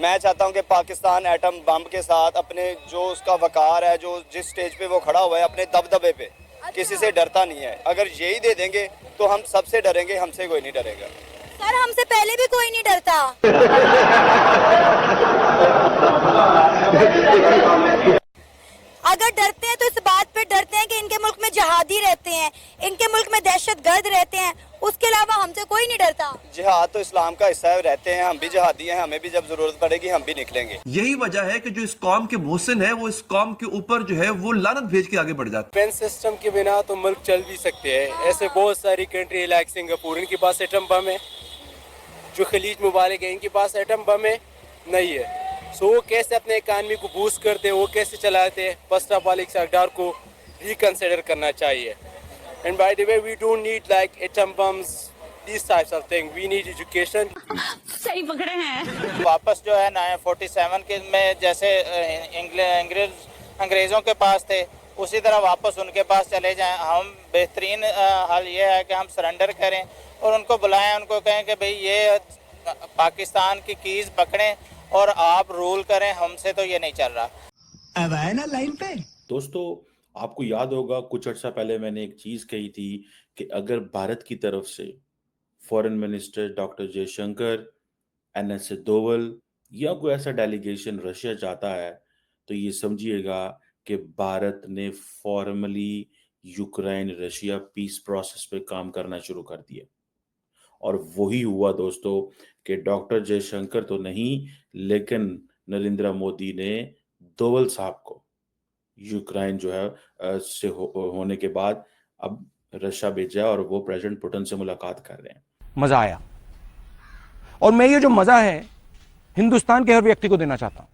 मैं चाहता हूं कि पाकिस्तान एटम बम के साथ अपने जो उसका वकार है, जो जिस स्टेज पे वो खड़ा हुआ है अपने दबदबे पे, किसी से डरता नहीं है। अगर यही दे देंगे तो हम सबसे डरेंगे, हमसे कोई नहीं डरेगा। सर हमसे पहले भी कोई नहीं डरता। अगर डरते हैं तो इस बात पे डरते हैं कि इनके मुल्क में जहादी रहते हैं, इनके मुल्क में दहशतगर्द रहते हैं, उसके अलावा हमसे कोई नहीं डरता। जिहाद तो इस्लाम का हिस्सा है, रहते हैं, हम भी जिहादी हैं, हमें भी जब जरूरत पड़ेगी हम भी निकलेंगे। यही वजह है कि जो इस कौम के मोहसिन है वो इस कौम के ऊपर जो है वो लानत भेज के आगे बढ़ जाते हैं। डिफेंस सिस्टम के बिना तो मुल्क चल भी सकते हैं। ऐसे बहुत सारी कंट्री लाइक सिंगापुर, इनके पास एटम बम है। जो खलीज मुबालिक है इनके पास एटम बम है नहीं है। सो वो कैसे अपने इकानमी को बूस्ट करते हैं, वो कैसे चलाते हैं, फर्स्ट ऑफ ऑल इस इक़दार को रिकन्सिडर करना चाहिए। And by the way we don't need like atom bombs, these types of thing, we need education। सही पकड़े हैं। वापस जो है 47 के में जैसे अंग्रेज़ों के पास थे उसी तरह वापस उनके पास चले जाएं। हम बेहतरीन हल ये है कि हम सरेंडर करें और उनको बुलाएं, उनको कहें कि भाई ये पाकिस्तान की कीज़ पकड़ें और आप रूल करें, हमसे तो ये नहीं चल रहा। अब आए ना लाइन पे। दोस्तों, आपको याद होगा कुछ अर्सा पहले मैंने एक चीज़ कही थी कि अगर भारत की तरफ से foreign minister doctor Jaishankar, NSA Doval या कोई ऐसा डेलीगेशन रशिया जाता है तो ये समझिएगा कि भारत ने formally Ukraine Russia peace process पे काम करना शुरू कर दिया। और वही हुआ दोस्तों कि डॉक्टर जयशंकर तो नहीं लेकिन नरेंद्र मोदी ने दोवल साहब को यूक्रेन जो है होने के बाद अब रशिया भेजा और वो प्रेसिडेंट पुतिन से मुलाकात कर रहे हैं। मजा आया और मैं ये जो मजा है हिंदुस्तान के हर व्यक्ति को देना चाहता हूं।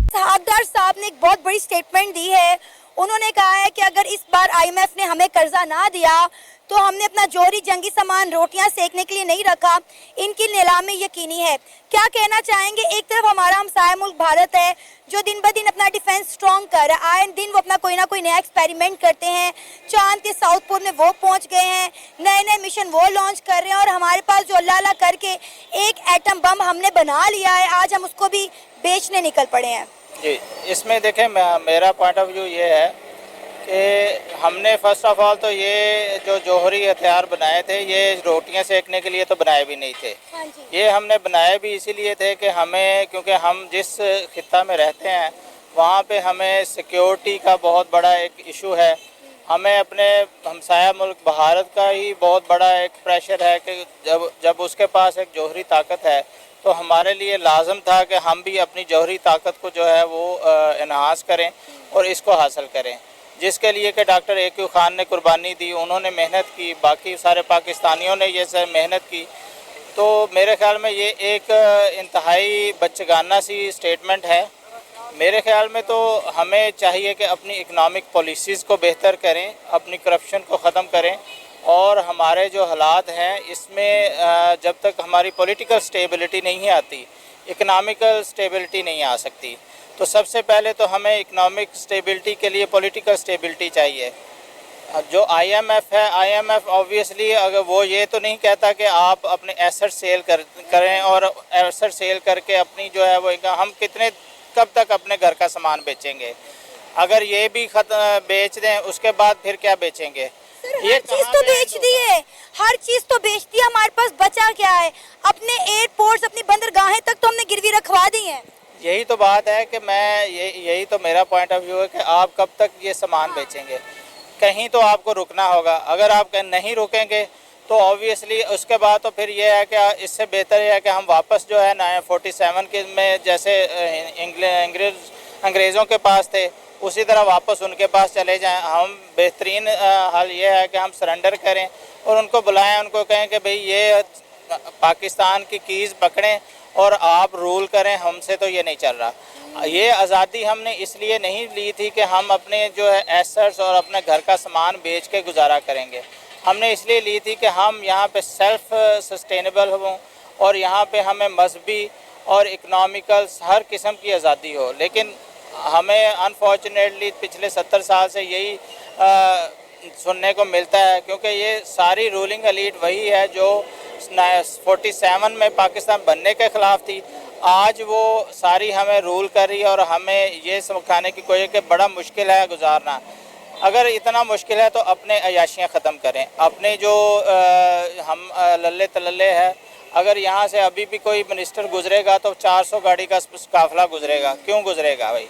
सहाबदार साहब ने एक बहुत बड़ी स्टेटमेंट दी है। उन्होंने कहा है कि अगर इस बार आईएमएफ ने हमें कर्जा ना दिया तो हमने अपना जोहरी जंगी सामान रोटियां सेकने के लिए नहीं रखा, इनकी नीलामी यकीनी है। क्या कहना चाहेंगे? एक तरफ हमारा हमसाया मुल्क भारत है जो दिन ब दिन अपना डिफेंस स्ट्रॉन्ग कर रहा है, आए दिन वो अपना कोई ना कोई नया एक्सपेरिमेंट करते हैं। चांद के साउथ पोल में वो पहुंच गए हैं, नए नए मिशन वो लॉन्च कर रहे हैं और हमारे पास जो अल्लाह अल्लाह करके एक एटम बम हमने बना लिया है, आज हम उसको भी बेचने निकल पड़े हैं। जी, इसमें देखें मेरा पॉइंट ऑफ व्यू ये है कि हमने फर्स्ट ऑफ ऑल तो ये जो जौहरी हथियार बनाए थे ये रोटियां सेकने के लिए तो बनाए भी नहीं थे। ये हमने बनाए भी इसीलिए थे कि हमें, क्योंकि हम जिस खित्ता में रहते हैं वहाँ पे हमें सिक्योरिटी का बहुत बड़ा एक इशू है। हमें अपने हमसाया मुल्क भारत का ही बहुत बड़ा एक प्रेशर है कि जब उसके पास एक जौहरी ताकत है तो हमारे लिए लाजम था कि हम भी अपनी जौहरी ताकत को जो है वो इन्हांस करें और इसको हासिल करें, जिसके लिए कि डॉक्टर ए.क्यू. खान ने कुर्बानी दी, उन्होंने मेहनत की, बाकी सारे पाकिस्तानियों ने ये सब मेहनत की। तो मेरे ख्याल में ये एक इंतहाई बच्चगाना सी स्टेटमेंट है। मेरे ख्याल में तो हमें चाहिए कि अपनी इकनॉमिक पॉलिसीज़ को बेहतर करें, अपनी करप्शन को ख़त्म करें और हमारे जो हालात हैं इसमें जब तक हमारी पॉलिटिकल स्टेबिलिटी नहीं आती, इकनॉमिकल स्टेबिलिटी नहीं आ सकती। तो सबसे पहले तो हमें इकनॉमिक स्टेबिलिटी के लिए पॉलिटिकल स्टेबिलिटी चाहिए। जो आईएमएफ है, आईएमएफ ऑब्वियसली अगर वो ये तो नहीं कहता कि आप अपने एसेट सेल करें और एसेट सेल करके अपनी जो है वो हम कब तक अपने घर का सामान बेचेंगे? अगर ये भी बेच दें उसके बाद फिर क्या बेचेंगे? ये चीज तो बेच दी है, हर चीज तो बेच दी, हमारे पास बचा क्या है? अपने एयरपोर्ट्स, अपनी बंदरगाहें तक तो हमने गिरवी रखवा दी हैं। यही तो बात है कि यही तो मेरा पॉइंट ऑफ व्यू है कि आप कब तक ये सामान बेचेंगे? कहीं तो आपको रुकना होगा। अगर आप नहीं रुकेंगे तो ऑब्वियसली उसके बाद तो फिर ये है कि इससे बेहतर है कि हम वापस जो है 47 के में जैसे अंग्रेज़ों के पास थे उसी तरह वापस उनके पास चले जाएं। हम बेहतरीन हल ये है कि हम सरेंडर करें और उनको बुलाएं, उनको कहें कि भाई ये पाकिस्तान की कीज़ पकड़ें और आप रूल करें, हमसे तो ये नहीं चल रहा। ये आज़ादी हमने इसलिए नहीं ली थी कि हम अपने जो है एसेट्स और अपने घर का सामान बेच के गुजारा करेंगे। हमने इसलिए ली थी कि हम यहाँ पे सेल्फ सस्टेनेबल हों और यहाँ पे हमें मजहबी और इकनॉमिकल हर किस्म की आज़ादी हो। लेकिन हमें अनफॉर्चुनेटली पिछले 70 साल से यही सुनने को मिलता है, क्योंकि ये सारी रूलिंग एलीट वही है जो 47 में पाकिस्तान बनने के ख़िलाफ़ थी। आज वो सारी हमें रूल कर रही है और हमें ये समझाने की कोशिश कि बड़ा मुश्किल है गुजारना। अगर इतना मुश्किल है तो अपने अयाशियाँ ख़त्म करें, अपने जो हम लल्ले तलल्ले है। अगर यहाँ से अभी भी कोई मिनिस्टर गुजरेगा तो 400 गाड़ी का काफिला गुजरेगा, क्यों गुजरेगा भाई?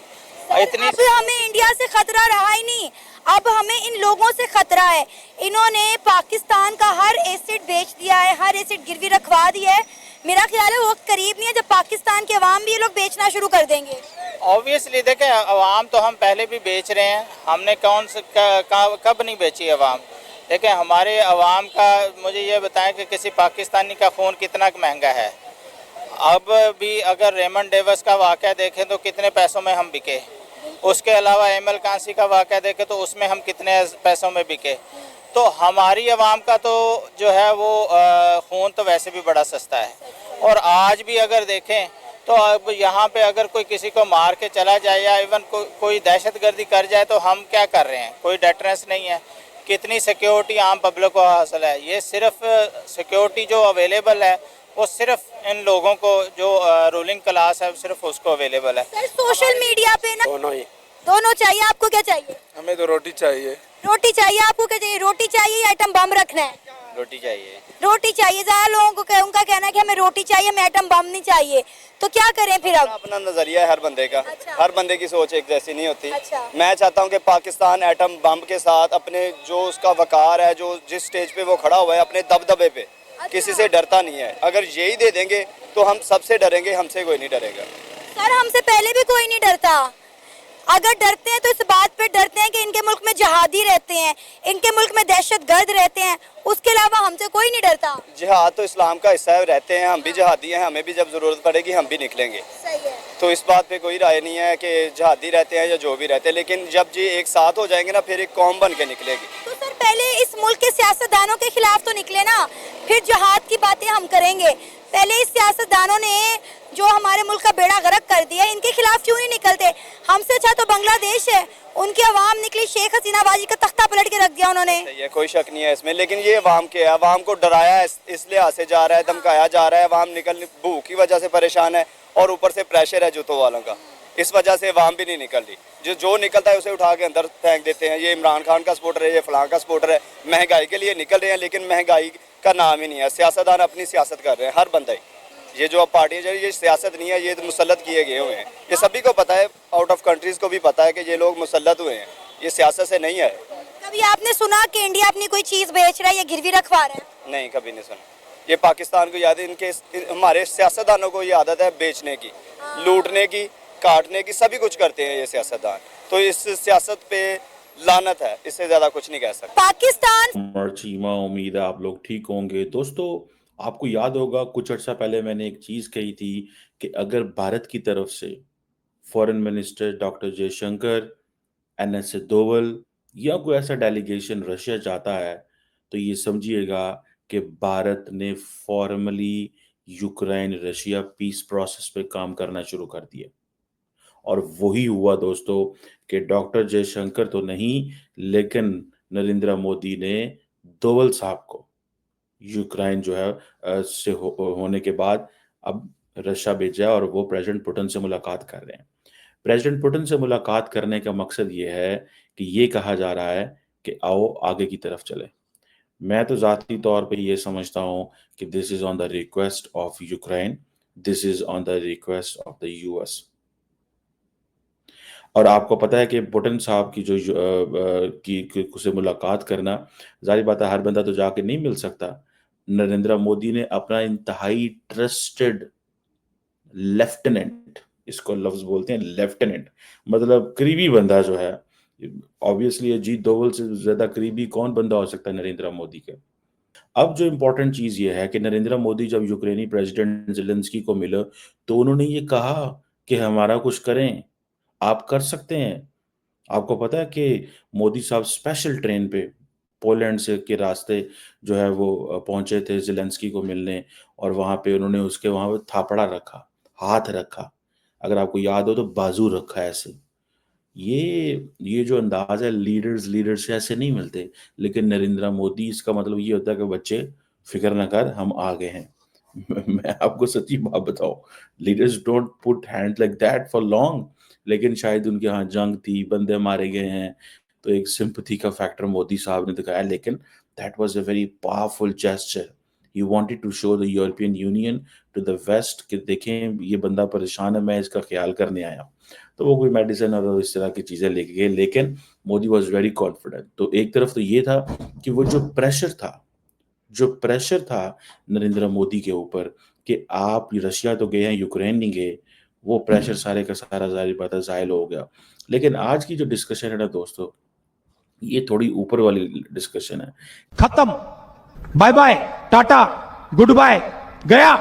इतनी अब हमें इंडिया से खतरा रहा ही नहीं, अब हमें इन लोगों से खतरा है। इन्होंने पाकिस्तान का हर एसेट बेच दिया है, हर एसेट गिरवी रखवा दिया है। मेरा ख्याल है वो वक्त करीब नहीं है जब पाकिस्तान के अवाम भी ये लोग बेचना शुरू कर देंगे। ऑब्वियसली देखें, अवाम तो हम पहले भी बेच रहे हैं, हमने कौन से कब नहीं बेची अवाम। देखें हमारे अवाम का, मुझे ये बताएं कि किसी पाकिस्तानी का खून कितना महंगा है। अब भी अगर रेमंड डेविस का वाक़या देखें तो कितने पैसों में हम बिके, उसके अलावा एमएल कांसी का वाक़या देखें तो उसमें हम कितने पैसों में बिके। तो हमारी आवाम का तो जो है वो खून तो वैसे भी बड़ा सस्ता है। और आज भी अगर देखें तो अब यहाँ पे अगर कोई किसी को मार के चला जाए या इवन कोई दहशतगर्दी कर जाए तो हम क्या कर रहे हैं? कोई डेटरेंस नहीं है। कितनी सिक्योरिटी आम पब्लिक को हासिल है? ये सिर्फ सिक्योरिटी जो अवेलेबल है वो सिर्फ इन लोगों को जो रूलिंग क्लास है सिर्फ उसको अवेलेबल है। सर सोशल मीडिया पे ना दोनों चाहिए। आपको क्या चाहिए? हमें तो रोटी चाहिए। रोटी चाहिए। आपको क्या चाहिए? रोटी चाहिए या आइटम बम रखना है? रोटी चाहिए। रोटी चाहिए। ज़्यादा लोगों को उनका कहना है कि हमें रोटी चाहिए, हमें आइटम बम नहीं चाहिए। तो क्या करें फिर अब? अपना नजरिया है हर बंदे का। अच्छा। हर बंदे की सोच एक जैसी नहीं होती। अच्छा। मैं चाहता हूं कि पाकिस्तान एटम बम के साथ अपने जो उसका वकार है, जो जिस स्टेज पे वो खड़ा हुआ है, अपने दबदबे पे किसी से डरता नहीं है। अगर यही दे देंगे तो हम सबसे डरेंगे, हमसे कोई नहीं डरेगा। सर हमसे पहले भी कोई नहीं डरता। अगर डरते हैं तो इस बात पे डरते हैं कि इनके मुल्क में जहादी रहते हैं, इनके मुल्क में दहशतगर्द रहते हैं, उसके अलावा हमसे कोई नहीं डरता। जिहाद तो इस्लाम का हिस्सा है, रहते हैं, हम भी जिहादी हैं, हमें भी जब ज़रूरत पड़ेगी हम भी निकलेंगे। सही है। तो इस बात पे कोई राय नहीं है कि जिहादी रहते हैं या जो भी रहते हैं, लेकिन जब जी एक साथ हो जाएंगे ना फिर एक कौम बन के निकलेगी। तो सर पहले इस मुल्क के सियासतदानों के खिलाफ तो निकले ना, फिर जिहाद की बातें हम करेंगे। पहले इस सियासतदानों ने जो हमारे मुल्क का बेड़ा गर्क कर दिया, इनके खिलाफ क्यों नहीं निकलते? हमसे अच्छा तो बांग्लादेश है, उनकी आवाम निकली, शेख हसीना बाजी का तख्ता पलट के रख दिया उन्होंने। ये कोई शक नहीं है इसमें, लेकिन ये अवाम के अवाम को डराया इस लिहाज से जा रहा है, धमकाया जा रहा है। अवाम निकल भूख की वजह से परेशान है और ऊपर से प्रेशर है जूतों वालों का, इस वजह से अवाम भी नहीं निकल रही। जो निकलता है उसे उठा के अंदर फेंक देते हैं। ये इमरान खान का सपोर्टर है, ये फलां का सपोर्टर है। महंगाई के लिए निकल रहे हैं लेकिन महंगाई का नाम ही नहीं है। सियासतदान अपनी सियासत कर रहे हैं, हर बंदा ही। ये जो अब पार्टी है ये सियासत नहीं है, ये तो मुसल्लत किए गए हुए हैं। ये सभी को पता है, आउट ऑफ कंट्रीज को भी पता है कि ये लोग मुसल्लत हुए हैं, ये सियासत से नहीं है। कभी आपने सुना कि इंडिया अपनी कोई चीज बेच रहा है या गिरवी रखवा रहा है? नहीं, कभी नहीं सुना। ये पाकिस्तान को याद है, इनके हमारे सियासतदानों को ये आदत है बेचने की, लूटने की, काटने की, सभी कुछ करते हैं ये सियासतदान। तो इस सियासत पे लानत है, इससे ज्यादा कुछ नहीं कह सकते। पाकिस्तान मर्चीमा, उम्मीद है आप लोग ठीक होंगे। दोस्तों आपको याद होगा कुछ अर्सा पहले मैंने एक चीज कही थी कि अगर भारत की तरफ से foreign minister doctor Jaishankar, NS Doval या कोई ऐसा डेलीगेशन रशिया जाता है तो ये समझिएगा कि भारत ने formally Ukraine Russia peace process पे काम करना शुरू कर दिया। और वही हुआ दोस्तों कि डॉक्टर जयशंकर तो नहीं लेकिन नरेंद्र मोदी ने दोवल साहब को यूक्रेन जो है होने के बाद अब रशिया भेजा और वो प्रेसिडेंट पुतिन से मुलाकात कर रहे हैं। प्रेसिडेंट पुतिन से मुलाकात करने का मकसद ये है कि ये कहा जा रहा है कि आओ आगे की तरफ चले। मैं तो ज़ाती तौर पे ये समझता हूँ कि this is on the request of Ukraine, this is on the request of the US. और आपको पता है कि पुतिन साहब की जो से मुलाकात करना, जाहिर बात है हर बंदा तो जाके नहीं मिल सकता। नरेंद्र मोदी ने अपना इंतहाई ट्रस्टेड लेफ्टिनेंट, इसको लफ्ज बोलते हैं लेफ्टिनेंट, मतलब करीबी बंदा जो है, ऑब्वियसली अजीत दोवल से ज्यादा करीबी कौन बंदा हो सकता है नरेंद्र मोदी के। अब जो इम्पोर्टेंट चीज ये है कि नरेंद्र मोदी जब यूक्रेनी प्रेसिडेंट ज़ेलेंस्की को मिले तो उन्होंने ये कहा कि हमारा कुछ करें, आप कर सकते हैं। आपको पता है कि मोदी साहब स्पेशल ट्रेन पे पोलैंड से के रास्ते जो है वो पहुंचे थे ज़ेलेंस्की को मिलने, और वहां पे उन्होंने उसके वहां पे थापड़ा रखा, हाथ रखा, अगर आपको याद हो तो बाजू रखा ऐसे, ये जो अंदाज है, लीडर्स ऐसे नहीं मिलते, लेकिन नरेंद्र मोदी, इसका मतलब ये होता है कि बच्चे फिक्र ना कर, हम आ गए हैं। मैं आपको सच्ची बात बताऊं, leaders don't put hand like that for long, लेकिन शायद उनके यहाँ जंग थी, बंदे मारे गए हैं, तो एक सिंपैथी का फैक्टर मोदी साहब ने दिखाया, लेकिन that was a very powerful gesture. He wanted to show the European Union to the west कि देखें ये बंदा परेशान है, मैं इसका ख्याल करने आया। तो वो कोई मेडिसिन और इस तरह की चीजें लेके गए, लेकिन मोदी वाज वेरी कॉन्फिडेंट। तो एक तरफ तो ये था कि वो जो प्रेशर था नरेंद्र मोदी के ऊपर कि आप रशिया तो गए हैं, यूक्रेन नहीं गए, वो प्रेशर सारे का सारा जाहिर बात है ज़ाहिल हो गया। लेकिन आज की जो डिस्कशन है ना दोस्तों, ये थोड़ी ऊपर वाली डिस्कशन है। खत्म, बाय बाय, टाटा, गुड बाय, गया।